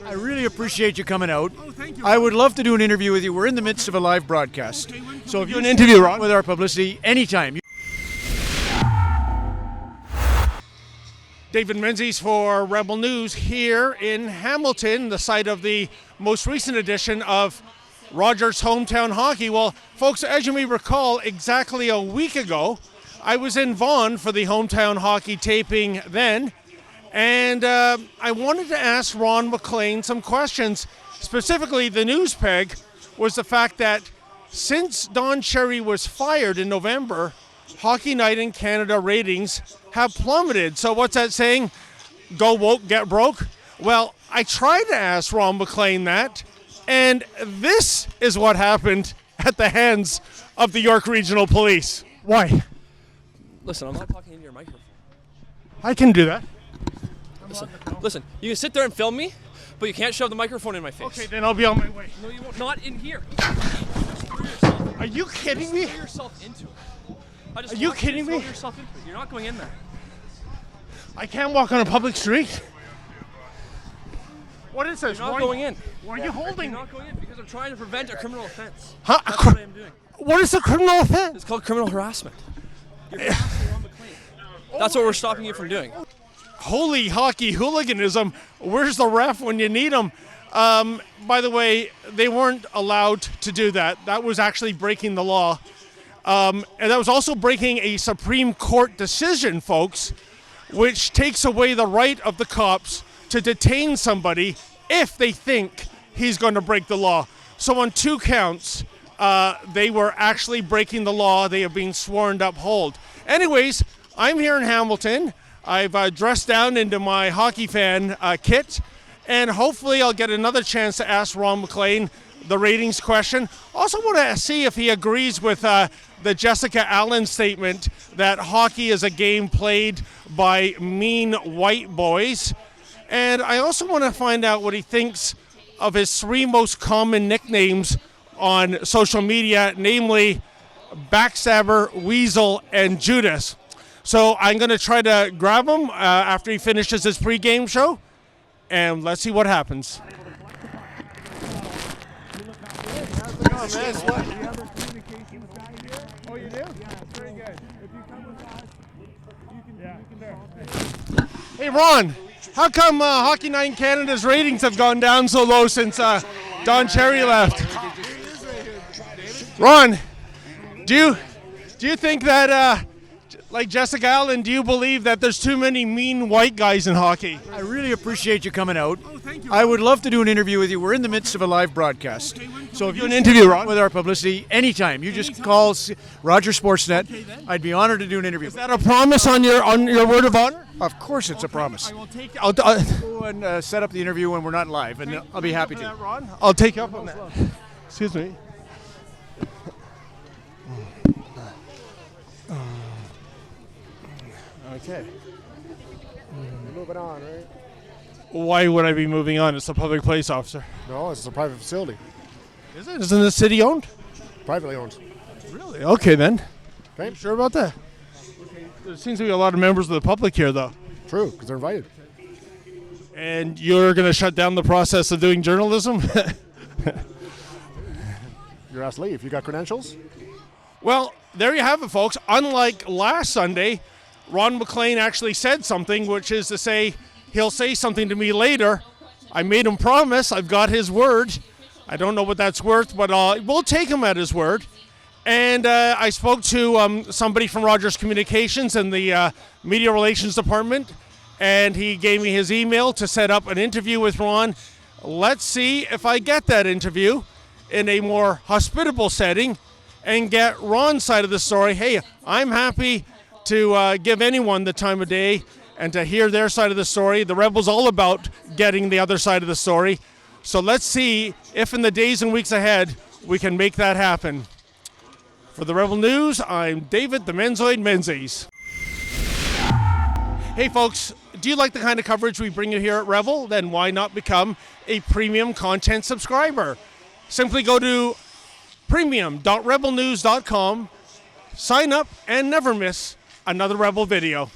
I really appreciate you coming out. Oh, thank you. I would love to do an interview with you. We're in the midst of a live broadcast. Okay, when can So we if do you an interview, Ron? with our publicity anytime. David Menzies for Rebel News here in Hamilton, the site of the most recent edition of Rogers Hometown Hockey. Well, folks, as you may recall, exactly a week ago, I was in Vaughan for the Hometown Hockey taping then, and I wanted to ask Ron MacLean some questions. Specifically, the news peg was the fact that since Don Cherry was fired in November, Hockey Night in Canada ratings have plummeted. So what's that saying? Go woke, get broke? Well, I tried to ask Ron MacLean that, and this is what happened at the hands of the York Regional Police. Why? Listen, I'm not talking into your microphone. I can do that. Listen, you can sit there and film me, but you can't shove the microphone in my face. Okay, then I'll be on my way. No, you won't. Not in here. Are you kidding me? Throw yourself into it. Are you kidding me? Throw yourself into it. You're not going in there. I can't walk on a public street. What is this? You're not going in. Why are you holding You're me? not going in because I'm trying to prevent a criminal offense. Huh? That's what I'm doing. What is a criminal offense? It's called criminal harassment. You're harassing Ron MacLean. That's what we're stopping you from doing. Holy hockey hooliganism. Where's the ref when you need him? By the way, they weren't allowed to do that. That was actually breaking the law. And that was also breaking a Supreme Court decision, folks, which takes away the right of the cops to detain somebody if they think he's going to break the law. So on 2 counts, they were actually breaking the law they have been sworn to uphold. Anyways, I'm here in Hamilton. I've dressed down into my hockey fan kit, and hopefully I'll get another chance to ask Ron MacLean the ratings question. Also want to see if he agrees with the Jessica Allen statement that hockey is a game played by mean white boys. And I also want to find out what he thinks of his 3 most common nicknames on social media, namely Backstabber, Weasel, and Judas. So I'm going to try to grab him after he finishes his pregame show, and let's see what happens. Oh, you do? Yeah, very good. If you come with us, you can do it. Hey, Ron, how come Hockey Night in Canada's ratings have gone down so low since Don Cherry left? Ron, do you think that, like Jessica Allen, do you believe that there's too many mean white guys in hockey? I really appreciate you coming out. Oh, thank you. I would love to do an interview with you. We're in the midst of a live broadcast. Okay, when can So we if do you an interview, Ron? with our publicity anytime, you just call Rogers Sportsnet. Okay, then. I'd be honored to do an interview. Is that a promise on your word of honor? Of course, it's a promise. I will take. Go and set up the interview when we're not live, and I'll be happy to. Ron. I'll take you up on that. Excuse me. Okay. Moving on, right? Why would I be moving on? It's a public place, officer. No, it's a private facility, Is it? Isn't it city owned? privately owned. Really? Okay then. Okay. You sure about that? There seems to be a lot of members of the public here, though. True, because they're invited. And you're going to shut down the process of doing journalism? You're asked to leave. You got credentials? Well, there you have it, folks. Unlike last Sunday, Ron MacLean actually said something, which is to say he'll say something to me later. I made him promise. I've got his word. I don't know what that's worth, but we'll take him at his word. And I spoke to somebody from Rogers Communications in the Media Relations Department, and he gave me his email to set up an interview with Ron. Let's see if I get that interview in a more hospitable setting and get Ron's side of the story. Hey, I'm happy to give anyone the time of day and to hear their side of the story. The Rebel's all about getting the other side of the story. So let's see if in the days and weeks ahead we can make that happen. For the Rebel News, I'm David the Menzoid Menzies. Hey folks, do you like the kind of coverage we bring you here at Rebel? Then why not become a premium content subscriber? Simply go to premium.rebelnews.com, sign up, and never miss another Rebel video.